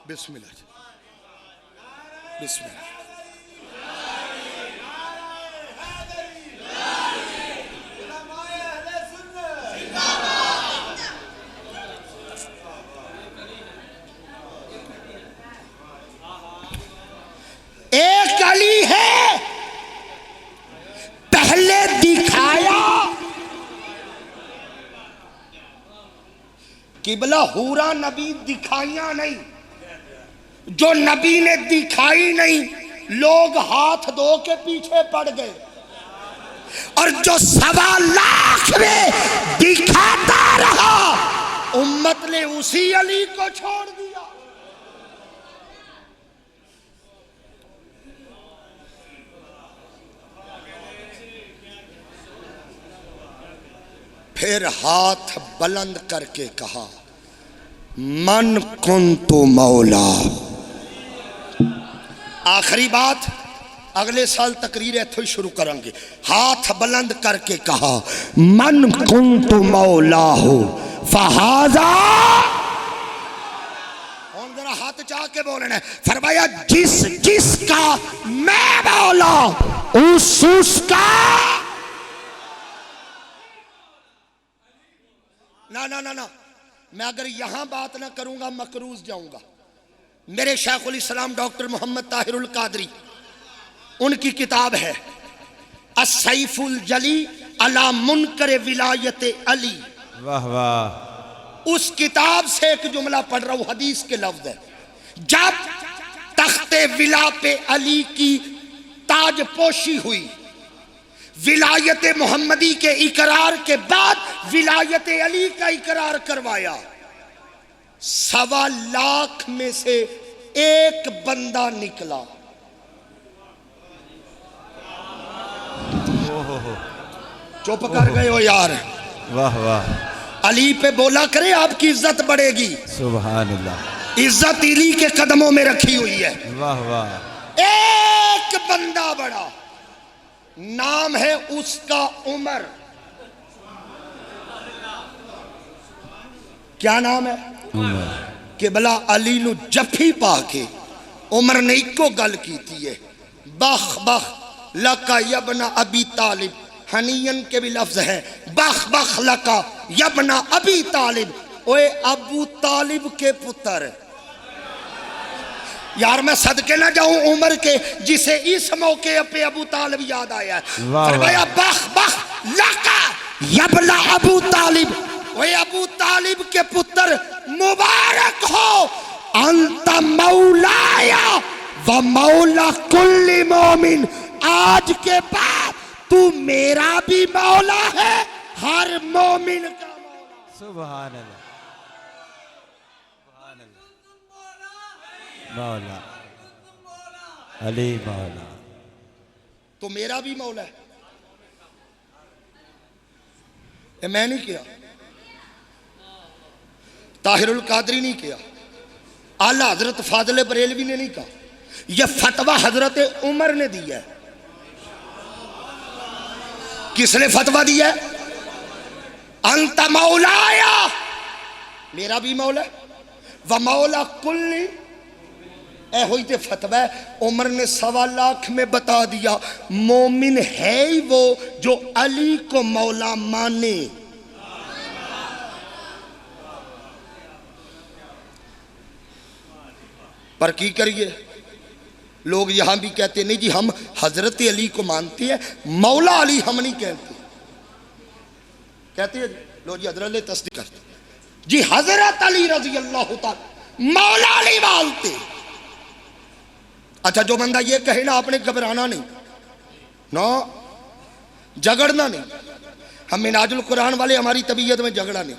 बिस्मिल्लाह बिस्मिल्लाह। एक अली है, पहले दिखाया। किबला हूरा नबी दिखाइया नहीं, जो नबी ने दिखाई नहीं, लोग हाथ धो के पीछे पड़ गए, और जो 1.25 लाख में दिखाता रहा, उम्मत ने उसी अली को छोड़ दिया। फिर हाथ बुलंद करके कहा, मन कुन्तु मौला। आखिरी बात, अगले साल तकरीर इत्थों ही शुरू करेंगे। हाथ बुलंद करके कहा, मन कुन्तु मौला हो फहाजा। और जरा हाथ चाह के बोलना है, फरमाया जिस जिसका मैं मौला उसका। ना ना ना ना, मैं अगर यहां बात ना करूंगा मकरूज जाऊंगा। मेरे शेखुल इस्लाम डॉक्टर मोहम्मद ताहिरुल कादरी, उनकी किताब है अस्सैफुल जली अला मुनकर विलायत अली। वाह वाह। उस किताब से एक जुमला पढ़ रहा हूं, हदीस के लफ्ज है। जब तख्ते विला पे अली की ताजपोशी हुई, विलायत मोहम्मदी के इकरार के बाद विलायत अली का इकरार करवाया, 1.25 लाख में से एक बंदा निकला। चुप कर गए हो यार। वाह वाह। अली पे बोला करे आपकी इज्जत बढ़ेगी। सुभान अल्लाह। इज्जत अली के कदमों में रखी हुई है। वाह वाह। एक बंदा बड़ा, नाम है उसका उमर। क्या नाम है? उमर। कि भला अली नु जफी पाके उमर ने इको गल की है, बख बख लका यबना अबी तालिब। हनीयन के भी लफ्ज है, बख बख लका यबना अबी तालिब। ओए अबू तालिब के पुत्र। यार मैं सदके ना जाऊं उमर के, जिसे इस मौके पे अबू तालिब याद आया। फरमाया बख बख लका यबना अबू तालिब। ओए अबू तालिब के पुत्र मुबारक हो, अंत मौलाया व मौला कुल्ली मोमिन। आज के बाद तू मेरा भी मौला है, हर मोमिन का मौला। सुभान अल्लाह। मौला अली मौला तो मेरा भी मौला है। ये मैं नहीं किया, ताहिरुल कादरी नहीं किया, आला हजरत फाजिल बरेलवी ने नहीं कहा, यह फतवा हजरत उमर ने दिया है। किसने फतवा दिया? अंत मौलाया, मेरा भी मौला व मौला कुल्ली। ए हुई ते फतवा उमर ने 1.25 लाख में बता दिया, मोमिन है ही वो जो अली को मौला माने। पर की करिए, लोग यहां भी कहते नहीं जी हम हजरत अली को मानते हैं, मौला अली हम नहीं कहते। कहते हैं लो जी हजरत अली तस्दीक करते जी, हजरत अली रजी अल्लाह ताला मौला अली मानते। अच्छा जो बंदा ये कहे ना आपने घबराना नहीं ना, झगड़ना नहीं। हम मिनाजुल कुरान वाले, हमारी तबीयत में झगड़ा नहीं।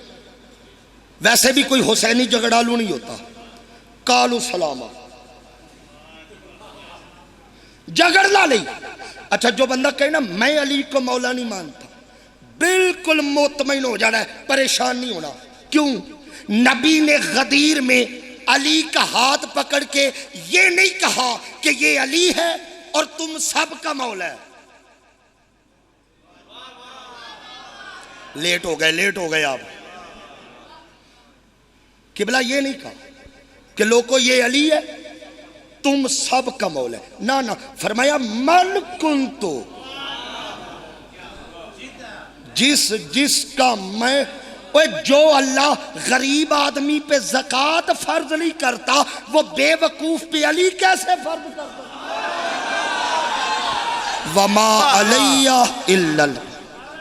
वैसे भी कोई हुसैनी झगड़ालू नहीं होता, कालू सलामा, झगड़ना नहीं। अच्छा जो बंदा कहे ना मैं अली को मौला नहीं मानता, बिल्कुल मुतमईन हो जाना है, परेशान नहीं होना। क्यों? नबी ने गदीर में अली का हाथ पकड़ के ये नहीं कहा कि ये अली है और तुम सब का मौला है। लेट हो गए आप। किबला ये नहीं कहा कि लोगों ये अली है तुम सब का मौला है, ना ना। फरमाया मन कुन्तु, जिस जिसका मैं। ओए जो अल्लाह गरीब आदमी पे ज़कात फर्ज नहीं करता, वो बेवकूफ पे अली कैसे फर्ज करता? वमा अलैया इल्लल